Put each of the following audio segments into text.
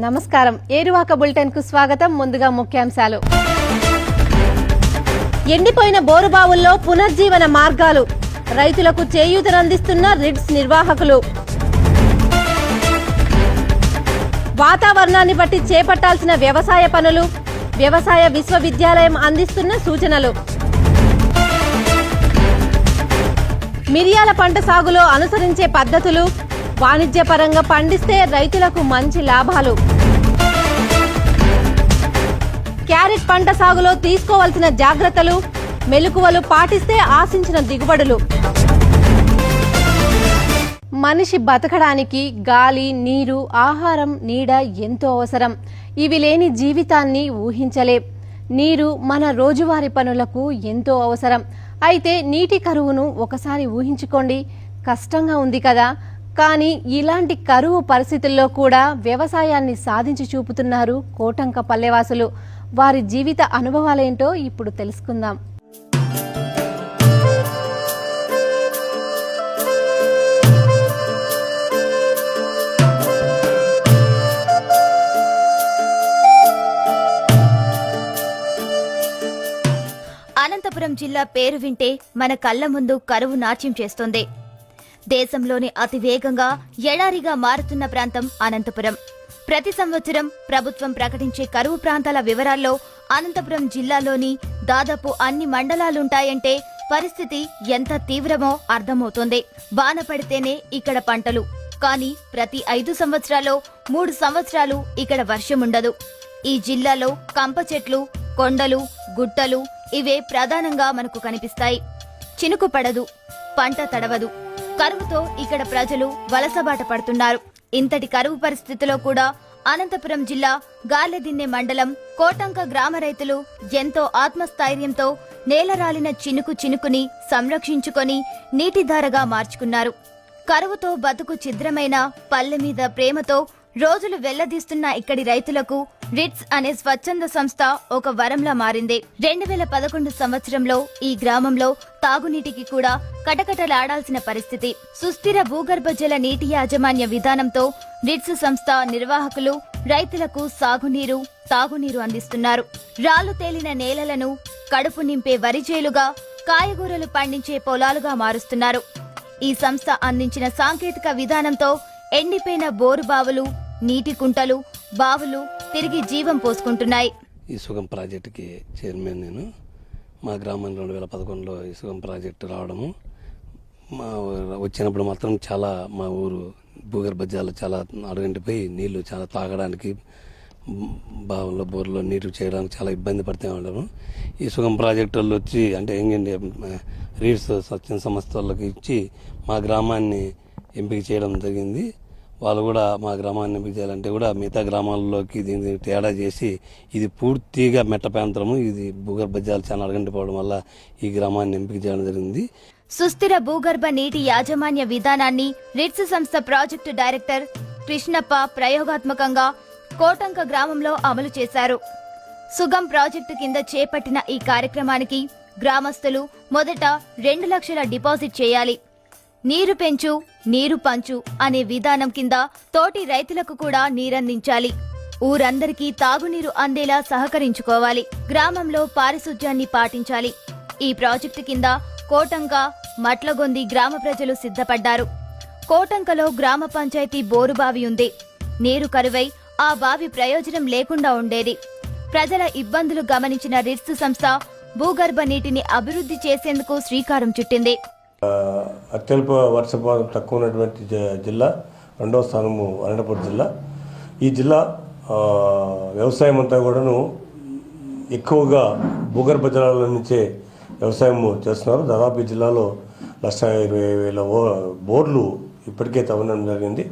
నమస్కారం. ఏరువాక బులెటిన్ కు స్వాగతం. ముందుగా ముఖ్యాంశాలు. ఎండిపోయిన బోరుబావుల్లో పునర్జీవన మార్గాలు, రైతులకు చేయూతనందిస్తున్న రిట్స్ నిర్వాహకులు. వాతావరణాన్ని బట్టి చేపట్టాల్సిన వ్యవసాయ పనులు, వ్యవసాయ విశ్వవిద్యాలయం అందిస్తున్న సూచనలు. మిరియాల పంట సాగులో అనుసరించే పద్ధతులు, వాణిజ్యపరంగా పండిస్తే రైతులకు మంచి లాభాలు. క్యారెట్ పంట సాగులో తీసుకోవాల్సిన జాగ్రత్తలు, మెలకువలు పాటిస్తే ఆశించిన దిగుబడులు. మనిషి బతకడానికి గాలి, నీరు, ఆహారం, నీడ ఎంతో అవసరం. ఇవి లేని జీవితాన్ని ఊహించలేం. నీరు మన రోజువారీ పనులకు ఎంతో అవసరం. అయితే నీటి కరువును ఒకసారి ఊహించుకోండి. కష్టంగా ఉంది కదా. కానీ ఇలాంటి కరువు పరిస్థితుల్లో కూడా వ్యవసాయాన్ని సాధించి చూపుతున్నారు కోటంక పల్లెవాసులు. వారి జీవిత అనుభవాలేంటో ఇప్పుడు తెలుసుకుందాం. అనంతపురం జిల్లా పేరు వింటే మన కళ్ల ముందు కరువు నాట్యం చేస్తోంది. దేశంలోని అతి వేగంగా ఎడారిగా మారుతున్న ప్రాంతం అనంతపురం. ప్రతి సంవత్సరం ప్రభుత్వం ప్రకటించే కరువు ప్రాంతాల వివరాల్లో అనంతపురం జిల్లాలోని దాదాపు అన్ని మండలాలుంటాయంటే పరిస్థితి ఎంత తీవ్రమో అర్థమవుతోంది. వాన పడితేనే ఇక్కడ పంటలు, కానీ ప్రతి 5 సంవత్సరాల్లో 3 సంవత్సరాలు ఇక్కడ వర్షముండదు. ఈ జిల్లాలో కంప చెట్లు, కొండలు, గుట్టలు ఇవే ప్రధానంగా మనకు కనిపిస్తాయి. చినుకు పడదు, పంట తడవదు. కరువుతో ఇక్కడ ప్రజలు వలసబాట పడుతున్నారు. ఇంతటి కరువు పరిస్థితిలో కూడా అనంతపురం జిల్లా గాలెదిన్నె మండలం కోటంక గ్రామ రైతులు ఎంతో ఆత్మస్థైర్యంతో నేలరాలిన చినుకుని సంరక్షించుకొని నీటిధారగా మార్చుకున్నారు. కరువుతో బతుకు ఛిద్రమైన పల్లె మీద ప్రేమతో రోజులు వెళ్లదీస్తున్న ఇక్కడి రైతులకు రిట్స్ అనే స్వచ్ఛంద సంస్థ ఒక వరంలా మారింది. 2011 సంవత్సరంలో ఈ గ్రామంలో తాగునీటికి కూడా కటకటలాడాల్సిన పరిస్థితి. సుస్థిర భూగర్భ జల నీటి యాజమాన్య విధానంతో రిట్స్ సంస్థ నిర్వాహకులు రైతులకు సాగునీరు, తాగునీరు అందిస్తున్నారు. రాళ్లు తేలిన నేలలను కడుపు నింపే వరిచేలుగా, కాయగూరలు పండించే పొలాలుగా మారుస్తున్నారు. ఈ సంస్థ అందించిన సాంకేతిక విధానంతో ఎండిపోయిన బోరుబావులు, నీటి కుంటలు, బావులు తిరిగి జీవం పోసుకుంటున్నాయి. ఈ సుగం ప్రాజెక్టుకి చైర్మన్ నేను. మా గ్రామంలో 2011లో ఈ సుగం ప్రాజెక్టు రావడము, మా వచ్చినప్పుడు మాత్రం చాలా మా ఊరు భూగర్భ జలాలు చాలా అడుగంటిపోయి నీళ్లు చాలా తాగడానికి, బావుల్లో బోర్లో నీరు చేయడానికి చాలా ఇబ్బంది పడుతూ ఉండము. ఈ సుగం ప్రాజెక్టు వాళ్ళు వచ్చి అంటే ఏంటంటే రీడ్స్ స్వచ్ఛంద సంస్థ వాళ్ళకి ఇచ్చి మా గ్రామాన్ని ఎంపిక చేయడం జరిగింది. వాళ్ళు కూడా మా గ్రామాన్ని ఎంపిక చేయాలంటే కూడా మిగతా గ్రామాల్లోకి దీన్ని తేడా చేసి ఇది పూర్తిగా మెట్ట ప్రాంతము, ఇది భూగర్భ జలాలు చాలా అడగంటిపోవడం వల్ల ఈ గ్రామాన్ని ఎంపిక చేయడం జరిగింది. సుస్థిర భూగర్భ నీటి యాజమాన్య విధానాన్ని రిట్స్ సంస్థ ప్రాజెక్టు డైరెక్టర్ కృష్ణప్ప ప్రయోగాత్మకంగా కోటంక గ్రామంలో అమలు చేశారు. సుగం ప్రాజెక్టు కింద చేపట్టిన ఈ కార్యక్రమానికి గ్రామస్తులు మొదట 2 లక్షల డిపాజిట్ చేయాలి. నీరు పెంచు, నీరు పంచు అనే విధానం కింద తోటి రైతులకు కూడా నీరందించాలి. ఊరందరికీ తాగునీరు అందేలా సహకరించుకోవాలి. గ్రామంలో పారిశుధ్యాన్ని పాటించాలి. ఈ ప్రాజెక్టు కింద కోటంక, మట్లగొంది గ్రామ ప్రజలు సిద్ధపడ్డారు. కోటంకలో గ్రామ పంచాయతీ బోరుబావి ఉంది. నీరు కరువై ఆ బావి ప్రయోజనం లేకుండా ఉండేది. ప్రజల ఇబ్బందులు గమనించిన రిట్స్ సంస్థ భూగర్భ నీటిని అభివృద్ధి చేసేందుకు శ్రీకారం చుట్టింది. అత్యల్ప వర్షపాతం తక్కువ ఉన్నటువంటి జిల్లా, 2వ స్థానము అనంతపురం జిల్లా. ఈ జిల్లా వ్యవసాయం అంతా కూడాను ఎక్కువగా భూగర్భ జలాల నుంచే వ్యవసాయం చేస్తున్నారు. దాదాపు ఈ జిల్లాలో 1,20,000 బోర్లు ఇప్పటికే తవ్వడం జరిగింది.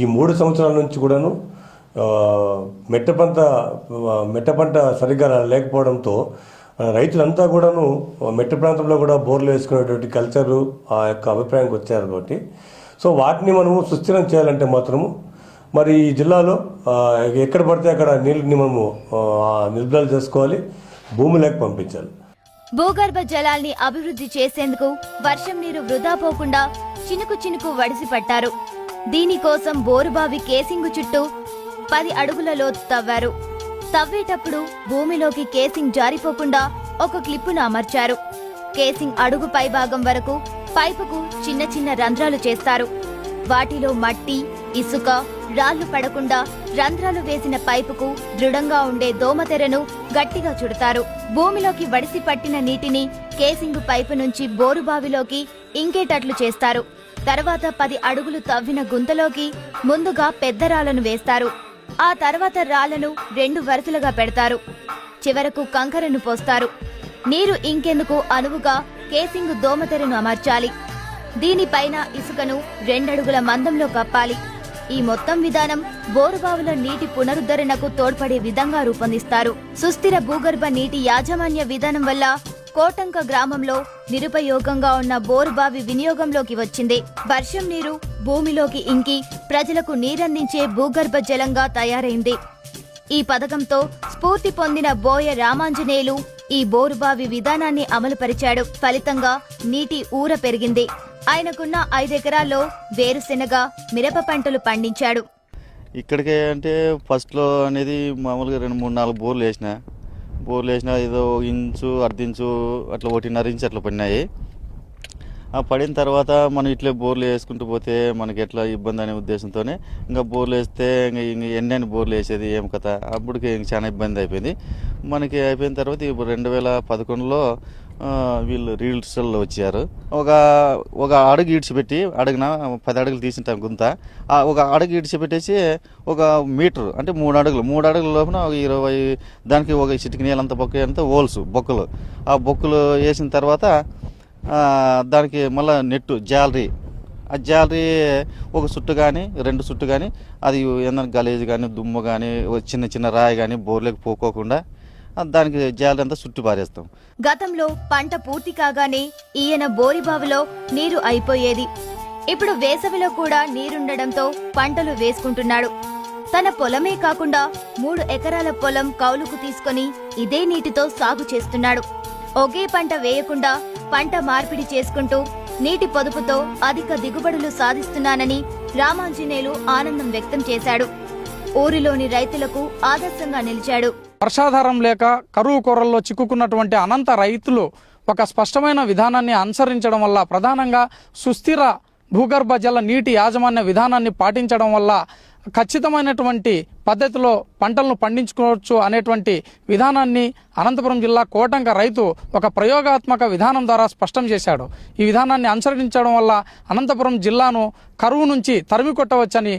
ఈ 3 సంవత్సరాల నుంచి కూడాను మెట్ట పంట సరిగ్గా లేకపోవడంతో రైతులంతా కూడాను మెట్ట ప్రాంతంలో కూడా బోర్లు వేసుకునేటువంటి కల్చరు ఆ యొక్క అభిప్రాయానికి వచ్చారు. కాబట్టి సో వాటిని మనము సుస్థిరం చేయాలంటే మాత్రము మరి ఈ జిల్లాలో ఎక్కడ పడితే అక్కడ నీళ్ళని మనము నిలుపుదల చేసుకోవాలి, భూమిలోకి పంపించాలి. భూగర్భ జలాల్ని అభివృద్ధి చేసేందుకు వర్షం నీరు వృధా పోకుండా చినుకు వడిసి పట్టారు. దీనికోసం బోరుబావి కేసింగు చుట్టూ 10 అడుగుల లోతు తవ్వారు. తవ్వేటప్పుడు భూమిలోకి కేసింగ్ జారిపోకుండా ఒక క్లిప్పును అమర్చారు. కేసింగ్ అడుగు పైభాగం వరకు పైపుకు చిన్న చిన్న రంధ్రాలు చేస్తారు. వాటిలో మట్టి, ఇసుక, రాళ్లు పడకుండా రంధ్రాలు వేసిన పైపుకు దృఢంగా ఉండే దోమతెరను గట్టిగా చుడతారు. భూమిలోకి వడిసి పట్టిన నీటిని కేసింగ్ పైపు నుంచి బోరుబావిలోకి ఇంకేటట్లు చేస్తారు. తర్వాత 10 అడుగులు తవ్విన గుంతలోకి ముందుగా పెద్ద రాళ్లను వేస్తారు. ఆ తర్వాత రాళ్లను 2 వరుసలుగా పెడతారు. చివరకు కంకరను పోస్తారు. నీరు ఇంకెందుకు అనువుగా కేసింగ్ దోమతెరను అమర్చాలి. దీనిపైన ఇసుకను 2 అడుగుల మందంలో కప్పాలి. ఈ మొత్తం విధానం బోరుబావుల నీటి పునరుద్ధరణకు తోడ్పడే విధంగా రూపొందిస్తారు. సుస్థిర భూగర్భ నీటి యాజమాన్య విధానం వల్ల కోటంక గ్రామంలో నిరుపయోగంగా ఉన్న బోరుబావి వినియోగంలోకి వచ్చింది. వర్షం నీరు భూమిలోకి ఇంకి ప్రజలకు నీరందించే భూగర్భ జలంగా తయారైంది. ఈ పథకంతో స్ఫూర్తి పొందిన బోయ రామాంజనేయులు ఈ బోరుబావి విధానాన్ని అమలుపరిచాడు. ఫలితంగా నీటి ఊర పెరిగింది. ఆయనకున్న 5 ఎకరాల్లో వేరుశెనగ, మిరప పంటలు పండించాడు. ఇక్కడికే అంటే ఫస్ట్లో అనేది మామూలుగా 2-3-4 బోర్లు వేసినా ఏదో ఇంచు అర్ధించు అట్లా 1.5 ఇంచు అట్లా పడినాయి. ఆ పడిన తర్వాత మనం ఇట్లే బోర్లు వేసుకుంటూ పోతే మనకి ఎట్లా ఇబ్బంది అనే ఉద్దేశంతోనే ఇంకా బోర్లు వేస్తే ఇంక ఎన్ని బోర్లు వేసేది ఏం కథ, అప్పటికి ఇంక చాలా ఇబ్బంది అయిపోయింది. మనకి అయిపోయిన తర్వాత ఇప్పుడు 2011లో వీళ్ళు రీల్స్లో వచ్చారు. ఒక అడుగు ఈడ్చిపెట్టి అడుగున 10 అడుగులు తీసింటాం గుంత, ఒక అడుగు ఈడ్చిపెట్టేసి 1 మీటర్ అంటే 3 అడుగుల లోపల 20 దానికి ఒక చిటికి నీళ్ళంత బొక్క బొక్కలు, ఆ బొక్కలు వేసిన తర్వాత దానికి మళ్ళీ నెట్టు జాలరీ, ఆ జాలరీ ఒక చుట్టు కానీ 2 చుట్టు కానీ అది ఏదైనా గలీజ్ కానీ దుమ్ము కానీ చిన్న చిన్న రాయి కానీ బోర్లకు పోకోకుండా దానికి జాలరీ అంతా చుట్టు పారేస్తాం. గతంలో పంట పూర్తి కాగానే ఈయన బోరిబావిలో నీరు అయిపోయేది. ఇప్పుడు వేసవిలో కూడా నీరుండడంతో పంటలు వేసుకుంటున్నాడు. తన పొలమే కాకుండా 3 ఎకరాల పొలం కౌలుకు తీసుకుని ఇదే నీటితో సాగు చేస్తున్నాడు. ఒకే పంట వేయకుండా పంట మార్పిడి చేసుకుంటూ నీటి పొదుపుతో అధిక దిగుబడులు సాధిస్తున్నానని రామాంజనేయులు ఆనందం వ్యక్తం చేశాడు. ఊరిలోని రైతులకు ఆదర్శంగా నిలిచాడు. వర్షాధారం లేక కరువు కొరల్లో చిక్కుకున్నటువంటి అనంత రైతులు ఒక స్పష్టమైన విధానాన్ని అనుసరించడం వల్ల, ప్రధానంగా సుస్థిర భూగర్భ జల నీటి యాజమాన్య విధానాన్ని పాటించడం వల్ల ఖచ్చితమైనటువంటి పద్ధతిలో పంటలను పండించుకోవచ్చు అనేటువంటి విధానాన్ని అనంతపురం జిల్లా కోటంక రైతు ఒక ప్రయోగాత్మక విధానం ద్వారా స్పష్టం చేశాడు. ఈ విధానాన్ని అనుసరించడం వల్ల అనంతపురం జిల్లాను కరువు నుంచి తరిమి కొట్టవచ్చని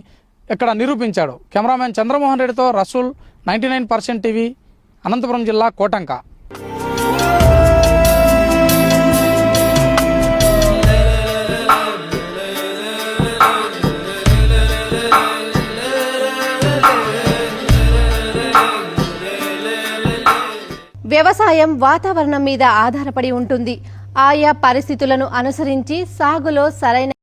ఇక్కడ నిరూపించాడు. కెమెరామెన్ చంద్రమోహన్ రెడ్డితో రసూల్, 99% టీవీ, అనంతపురం జిల్లా కోటంక. వ్యవసాయం వాతావరణం మీద ఆధారపడి ఉంటుంది. ఆయా పరిస్థితులను అనుసరించి సాగులో సరైన